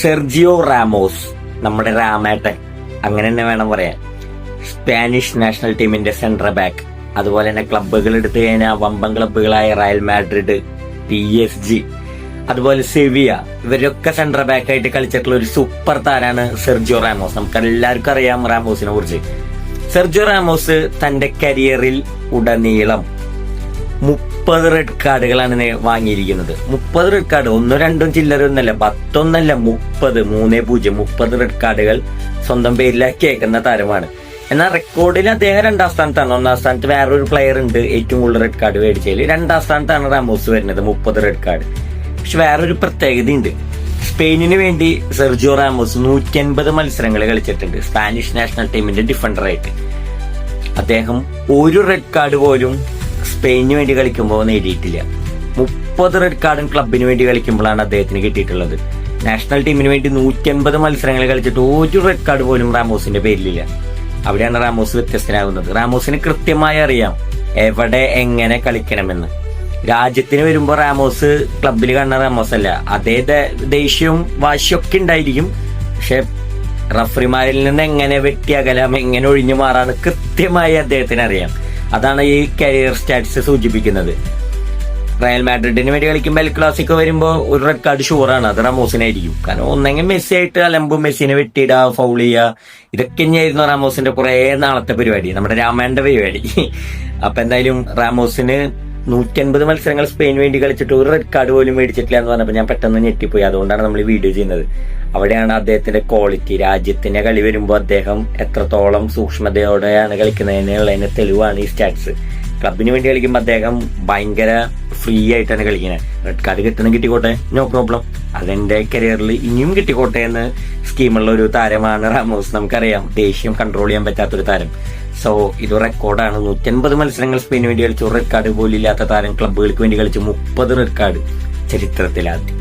Sergio Ramos, നമ്മുടെ രാമേട്ടൻ, അങ്ങനെ തന്നെ വേണം പറയാൻ. സ്പാനിഷ് നാഷണൽ ടീമിന്റെ സെൻട്രൽ ബാക്ക്. അതുപോലെ തന്നെ ക്ലബ്ബുകൾ എടുത്തു കഴിഞ്ഞാൽ വമ്പൻ ക്ലബ്ബുകളായ റയൽ മാഡ്രിഡ്, PSG, അതുപോലെ സെവിയ, ഇവരൊക്കെ സെൻട്രൽ ബാക്ക് ആയിട്ട് കളിച്ചിട്ടുള്ള ഒരു സൂപ്പർ താരാണ് സെർജിയോ റാമോസ്. നമുക്ക് എല്ലാവർക്കും അറിയാം റാമോസിനെ കുറിച്ച്. സെർജിയോ റാമോസ് തന്റെ കരിയറിൽ ഉടനീളം 30 റെഡ് കാർഡുകളാണ് വാങ്ങിയിരിക്കുന്നത്. 30 റെഡ് കാർഡ്, 1-2 ചില്ലറൊന്നല്ല, 10 ഒന്നല്ല, 30 റെഡ് കാർഡുകൾ സ്വന്തം പേരിലാക്കി അയക്കുന്ന താരമാണ്. എന്നാൽ റെക്കോർഡിൽ അദ്ദേഹം 2ാം സ്ഥാനത്താണ്. 1ാം സ്ഥാനത്ത് വേറൊരു പ്ലെയർ ഉണ്ട് ഏറ്റവും കൂടുതൽ റെഡ് കാർഡ് മേടിച്ചതിൽ. 2ാം സ്ഥാനത്താണ് റാമോസ് വരുന്നത്, 30 റെഡ് കാർഡ്. പക്ഷെ വേറൊരു പ്രത്യേകത ഉണ്ട്. സ്പെയിനിന് വേണ്ടി സെർജിയോ റാമോസ് 150 മത്സരങ്ങൾ കളിച്ചിട്ടുണ്ട് സ്പാനിഷ് നാഷണൽ ടീമിന്റെ ഡിഫൻഡറായിട്ട്. അദ്ദേഹം ഒരു റെഡ് കാർഡ് പോലും സ്പെയിനിന് വേണ്ടി കളിക്കുമ്പോൾ നേടിയിട്ടില്ല. 30 റെഡ് കാർഡും ക്ലബിന് വേണ്ടി കളിക്കുമ്പോഴാണ് അദ്ദേഹത്തിന് കിട്ടിയിട്ടുള്ളത്. നാഷണൽ ടീമിന് വേണ്ടി 150 മത്സരങ്ങൾ കളിച്ചിട്ട് ഒരു റെഡ് കാർഡ് പോലും റാമോസിന്റെ പേരിലില്ല. അവിടെയാണ് റാമോസ് വ്യത്യസ്തനാകുന്നത്. റാമോസിന് കൃത്യമായി അറിയാം എവിടെ എങ്ങനെ കളിക്കണമെന്ന്. രാജ്യത്തിന് വരുമ്പോൾ റാമോസ് ക്ലബിൽ കാണുന്ന റാമോസ് അല്ല. അതേ ദേഷ്യവും വാശിയൊക്കെ ഉണ്ടായിരിക്കും. പക്ഷെ റഫറിമാരിൽ നിന്ന് എങ്ങനെ വെട്ടിയകലാം, എങ്ങനെ ഒഴിഞ്ഞു മാറാന്ന് കൃത്യമായി അദ്ദേഹത്തിന് അറിയാം. അതാണ് ഈ കരിയർ സ്റ്റാറ്റ്സ് സൂചിപ്പിക്കുന്നത്. റയൽ മാഡ്രിഡിന് വേണ്ടി കളിക്കുമ്പോൾ എൽ ക്ലാസിക്കോ വരുമ്പോൾ ഒരു റെഡ് കാർഡ് ഷുവറാണ്, അത് റാമോസിനായിരിക്കും. കാരണം ഒന്നെങ്കിൽ മെസ്സി ആയിട്ട് അലമ്പും, മെസ്സിനെ വെട്ടിയിടുക, ഫൗൾ ചെയ്യുക, ഇതൊക്കെ തന്നെയായിരുന്നു റാമോസിന്റെ കുറെ നാളത്തെ പരിപാടി, നമ്മുടെ രാമേന്റെ പരിപാടി. അപ്പൊ എന്തായാലും റാമോസിന് 150 മത്സരങ്ങൾ സ്പെയിൻ വേണ്ടി കളിച്ചിട്ട് ഒരു റെഡ് കാർഡ് പോലും മേടിച്ചിട്ടില്ല എന്ന് പറഞ്ഞപ്പോൾ ഞാൻ പെട്ടെന്ന് ഞെട്ടിപ്പോയി. അതുകൊണ്ടാണ് നമ്മൾ ഈ വീഡിയോ ചെയ്യുന്നത്. അവിടെയാണ് അദ്ദേഹത്തിന്റെ ക്വാളിറ്റി. രാജ്യത്തിന്റെ കളി വരുമ്പോൾ അദ്ദേഹം എത്രത്തോളം സൂക്ഷ്മതയോടെയാണ് കളിക്കുന്നതിനുള്ളതിന് തെളിവാണ് ഈ സ്റ്റാറ്റ്സ്. ക്ലബിന് വേണ്ടി കളിക്കുമ്പോൾ അദ്ദേഹം ഭയങ്കര ഫ്രീ ആയിട്ടാണ് കളിക്കുന്നത്. റെഡ് കാർഡ് കിട്ടണം, കിട്ടിക്കോട്ടെ, നോ പ്രോബ്ലം, അതെന്റെ കരിയറിൽ ഇനിയും കിട്ടിക്കോട്ടെ എന്ന് സ്കീമുള്ള ഒരു താരമാണ് റാമോസ്. നമുക്കറിയാം ദേഷ്യം കൺട്രോൾ ചെയ്യാൻ പറ്റാത്തൊരു താരം. സോ ഇത് റെക്കോർഡാണ്. 150 മത്സരങ്ങൾ സ്പെയിന് വേണ്ടി കളിച്ചു, റെഡ് കാർഡ് പോലും ഇല്ലാത്ത താരം ക്ലബ്ബുകൾക്ക് വേണ്ടി കളിച്ചു 30 റെഡ് കാർഡ് ചരിത്രത്തിലാദ്യം.